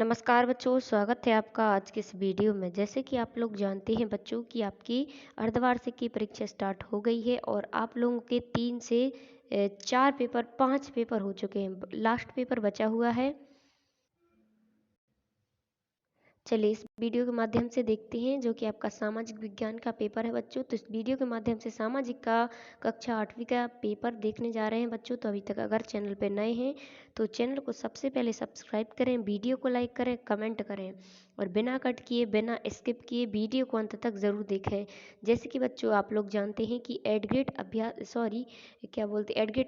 नमस्कार बच्चों, स्वागत है आपका आज के इस वीडियो में। जैसे कि आप लोग जानते हैं बच्चों कि आपकी अर्धवार्षिक की परीक्षा स्टार्ट हो गई है और आप लोगों के 3 से 4 पेपर 5 पेपर हो चुके हैं। लास्ट पेपर बचा हुआ है। चलिए इस वीडियो के माध्यम से देखते हैं जो कि आपका सामाजिक विज्ञान का पेपर है बच्चों। तो इस वीडियो के माध्यम से सामाजिक का कक्षा 8वीं का पेपर देखने जा रहे हैं बच्चों। तो अभी तक अगर चैनल पर नए हैं तो चैनल को सबसे पहले सब्सक्राइब करें, वीडियो को लाइक करें, कमेंट करें और बिना कट किए बिना स्किप किए वीडियो को अंत तक ज़रूर देखें। जैसे कि बच्चों आप लोग जानते हैं कि एडग्रेड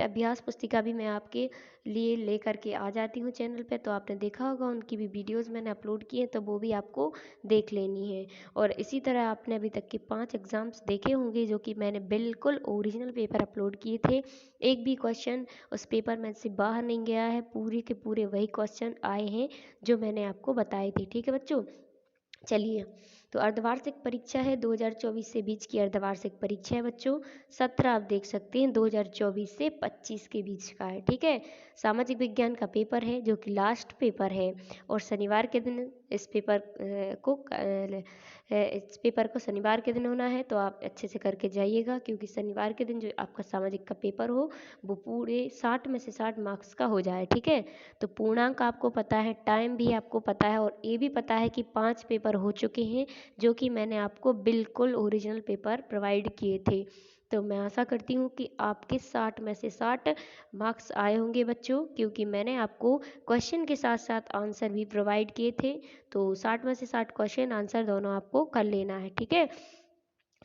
अभ्यास पुस्तिका भी मैं आपके लिए लेकर के आ जाती हूँ चैनल पे। तो आपने देखा होगा उनकी भी वीडियोस मैंने अपलोड किए हैं, तो वो भी आपको देख लेनी है। और इसी तरह आपने अभी तक के 5 एग्ज़ाम्स देखे होंगे जो कि मैंने बिल्कुल ओरिजिनल पेपर अपलोड किए थे। एक भी क्वेश्चन उस पेपर में से बाहर नहीं गया है, पूरे के पूरे वही क्वेश्चन आए हैं जो मैंने आपको बताए थे। ठीक है बच्चों, चलिए तो अर्धवार्षिक परीक्षा है 2024 से बीच की अर्धवार्षिक परीक्षा है बच्चों। 17 आप देख सकते हैं 2024 से 25 के बीच का है। ठीक है, सामाजिक विज्ञान का पेपर है जो कि लास्ट पेपर है और शनिवार के दिन इस पेपर को शनिवार के दिन होना है। तो आप अच्छे से करके जाइएगा क्योंकि शनिवार के दिन जो आपका सामाजिक का पेपर हो वो पूरे 60 में से 60 मार्क्स का हो जाए। ठीक है, तो पूर्णांक आपको पता है, टाइम भी आपको पता है और ये भी पता है कि 5 पेपर हो चुके हैं जो कि मैंने आपको बिल्कुल ओरिजिनल पेपर प्रोवाइड किए थे। तो मैं आशा करती हूँ कि आपके 60 में से 60 मार्क्स आए होंगे बच्चों, क्योंकि मैंने आपको क्वेश्चन के साथ साथ आंसर भी प्रोवाइड किए थे। तो 60 में से 60 क्वेश्चन आंसर दोनों आपको कर लेना है। ठीक है,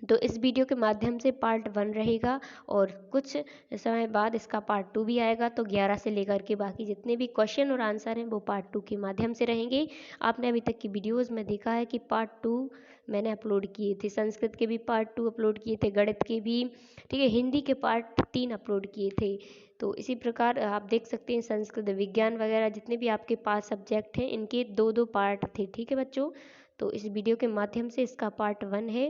तो इस वीडियो के माध्यम से पार्ट 1 रहेगा और कुछ समय बाद इसका पार्ट 2 भी आएगा। तो 11 से लेकर के बाकी जितने भी क्वेश्चन और आंसर हैं वो पार्ट 2 के माध्यम से रहेंगे। आपने अभी तक की वीडियोस में देखा है कि पार्ट 2 मैंने अपलोड किए थे, संस्कृत के भी पार्ट 2 अपलोड किए थे, गणित के भी, ठीक है, हिंदी के पार्ट 3 अपलोड किए थे। तो इसी प्रकार आप देख सकते हैं संस्कृत, विज्ञान वगैरह जितने भी आपके 5 सब्जेक्ट हैं इनके 2-2 पार्ट थे। ठीक है बच्चों, तो इस वीडियो के माध्यम से इसका पार्ट 1 है।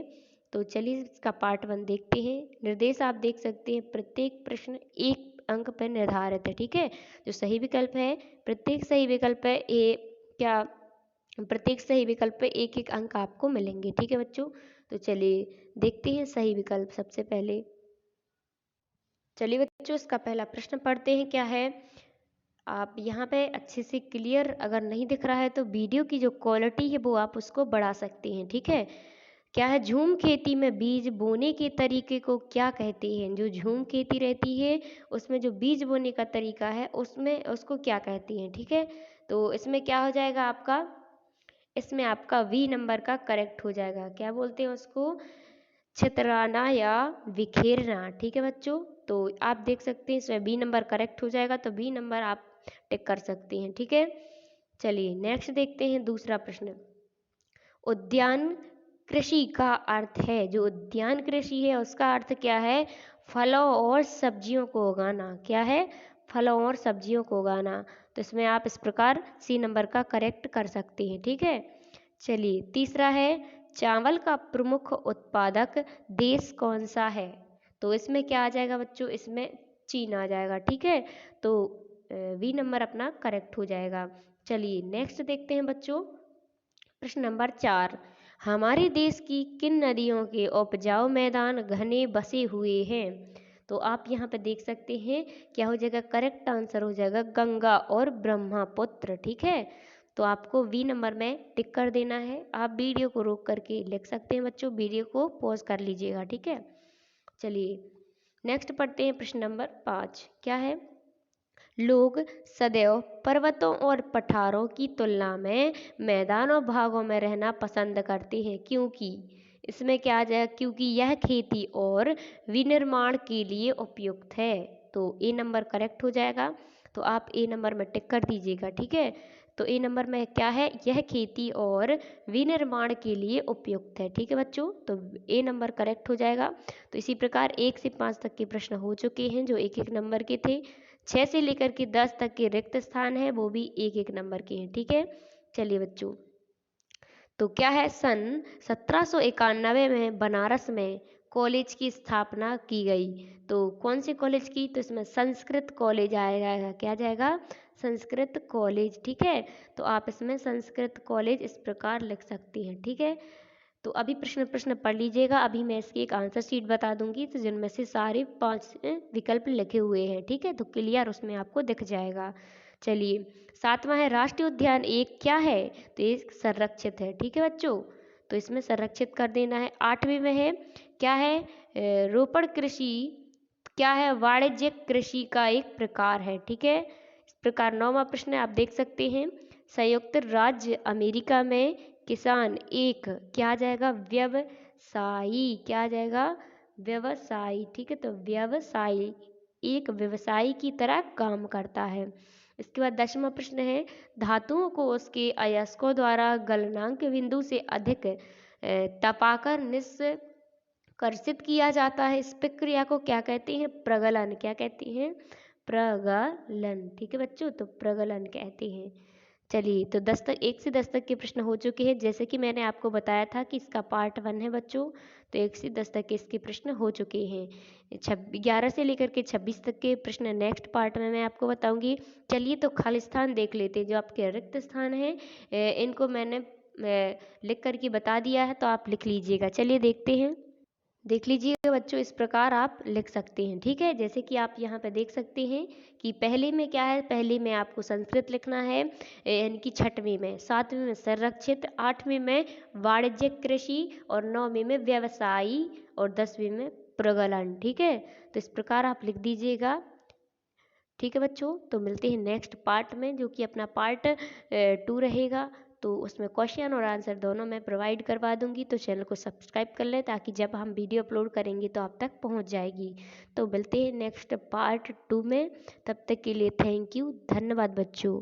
तो चलिए इसका पार्ट 1 देखते हैं। निर्देश आप देख सकते हैं, प्रत्येक प्रश्न 1 अंक पर निर्धारित है। ठीक है, जो सही विकल्प है, प्रत्येक सही विकल्प पे प्रत्येक सही विकल्प पे 1-1 अंक आपको मिलेंगे। ठीक है बच्चों, तो चलिए देखते हैं सही विकल्प सबसे पहले। चलिए बच्चों इसका पहला प्रश्न पढ़ते हैं। क्या है, आप यहाँ पे अच्छे से क्लियर अगर नहीं दिख रहा है तो वीडियो की जो क्वालिटी है वो आप उसको बढ़ा सकते हैं। ठीक है, क्या है, झूम खेती में बीज बोने के तरीके को क्या कहते हैं? जो झूम खेती रहती है उसमें जो बीज बोने का तरीका है उसमें उसको क्या कहते हैं? ठीक है, तो इसमें क्या हो जाएगा आपका, इसमें आपका वी नंबर का करेक्ट हो जाएगा। क्या बोलते हैं उसको, छितराना या बिखेरना। ठीक है बच्चों, तो आप देख सकते हैं इसमें बी नंबर करेक्ट हो जाएगा, तो बी नंबर आप टिक कर सकते हैं। ठीक है, चलिए नेक्स्ट देखते हैं दूसरा प्रश्न। उद्यान कृषि का अर्थ है, जो उद्यान कृषि है उसका अर्थ क्या है? फलों और सब्जियों को उगाना। क्या है? फलों और सब्जियों को उगाना। तो इसमें आप इस प्रकार सी नंबर का करेक्ट कर सकते हैं। ठीक है, चलिए तीसरा है, चावल का प्रमुख उत्पादक देश कौन सा है? तो इसमें क्या आ जाएगा बच्चों, इसमें चीन आ जाएगा। ठीक है, तो बी नंबर अपना करेक्ट हो जाएगा। चलिए नेक्स्ट देखते हैं बच्चों, प्रश्न नंबर 4। हमारे देश की किन नदियों के उपजाऊ मैदान घने बसे हुए हैं? तो आप यहाँ पे देख सकते हैं क्या हो जाएगा, करेक्ट आंसर हो जाएगा गंगा और ब्रह्मपुत्र। ठीक है, तो आपको वी नंबर में टिक कर देना है। आप वीडियो को रोक करके लिख सकते हैं बच्चों, वीडियो को पॉज कर लीजिएगा। ठीक है, चलिए नेक्स्ट पढ़ते हैं प्रश्न नंबर 5। क्या है, लोग सदैव पर्वतों और पठारों की तुलना में मैदानों भागों में रहना पसंद करते हैं क्योंकि, इसमें क्या आ जाएगा, क्योंकि यह खेती और विनिर्माण के लिए उपयुक्त है। तो ए नंबर करेक्ट हो जाएगा, तो आप ए नंबर में टिक कर दीजिएगा। ठीक है, तो ए नंबर में क्या है, यह खेती और विनिर्माण के लिए उपयुक्त है। ठीक है बच्चों, तो ए नंबर करेक्ट हो जाएगा। तो इसी प्रकार 1 से 5 तक के प्रश्न हो चुके हैं जो 1-1 नंबर के थे। 6 से लेकर के 10 तक के रिक्त स्थान है वो भी 1-1 नंबर के हैं। ठीक है, चलिए बच्चों, तो क्या है, सन 1791 में बनारस में कॉलेज की स्थापना की गई। तो कौन से कॉलेज की, तो इसमें संस्कृत कॉलेज आएगा। क्या जाएगा, संस्कृत कॉलेज। ठीक है, तो आप इसमें संस्कृत कॉलेज इस प्रकार लिख सकती हैं। ठीक है, तो अभी प्रश्न पढ़ लीजिएगा। अभी मैं इसकी एक आंसर शीट बता दूंगी, तो जिनमें से सारे 5 विकल्प लिखे हुए हैं। ठीक है, तो क्लियर उसमें आपको दिख जाएगा। चलिए, 7वां है राष्ट्रीय उद्यान एक क्या है, तो ये संरक्षित है। ठीक है बच्चों, तो इसमें संरक्षित कर देना है। 8वें में है क्या है, रोपण कृषि क्या है, वाणिज्यिक कृषि का एक प्रकार है। ठीक है, इस प्रकार 9वां प्रश्न आप देख सकते हैं, संयुक्त राज्य अमेरिका में किसान एक क्या आ जाएगा, व्यवसायी। क्या आ जाएगा, व्यवसायी। ठीक है, तो व्यवसायी एक व्यवसायी की तरह काम करता है। इसके बाद 10वां प्रश्न है, धातुओं को उसके अयस्कों द्वारा गलनांक बिंदु से अधिक तपाकर निष्कर्षित किया जाता है। इस प्रक्रिया को क्या कहते हैं, प्रगलन। क्या कहते हैं, प्रगलन। ठीक है बच्चों, तो प्रगलन कहते हैं। चलिए, तो 10 तक 1 से 10 तक के प्रश्न हो चुके हैं। जैसे कि मैंने आपको बताया था कि इसका पार्ट 1 है बच्चों, तो 1 से 10 तक के इसके प्रश्न हो चुके हैं। 11 से लेकर के 26 तक के प्रश्न नेक्स्ट पार्ट में मैं आपको बताऊंगी। चलिए, तो खाली स्थान देख लेते हैं। जो आपके रिक्त स्थान हैं इनको मैंने लिख करके बता दिया है, तो आप लिख लीजिएगा। चलिए देखते हैं। देख लीजिएगा बच्चों, इस प्रकार आप लिख सकते हैं। ठीक है, जैसे कि आप यहाँ पे देख सकते हैं कि पहले में क्या है, पहले में आपको संस्कृत लिखना है, यानी कि 6वीं में, 7वीं में संरक्षित, 8वीं में वाणिज्यिक कृषि और 9वीं में व्यवसायी और 10वीं में प्रगलन। ठीक है, तो इस प्रकार आप लिख दीजिएगा। ठीक है बच्चों, तो मिलते हैं नेक्स्ट पार्ट में, जो कि अपना पार्ट 2 रहेगा। तो उसमें क्वेश्चन और आंसर दोनों मैं प्रोवाइड करवा दूंगी, तो चैनल को सब्सक्राइब कर लें ताकि जब हम वीडियो अपलोड करेंगे तो आप तक पहुंच जाएगी। तो मिलते हैं नेक्स्ट पार्ट 2 में, तब तक के लिए थैंक यू, धन्यवाद बच्चों।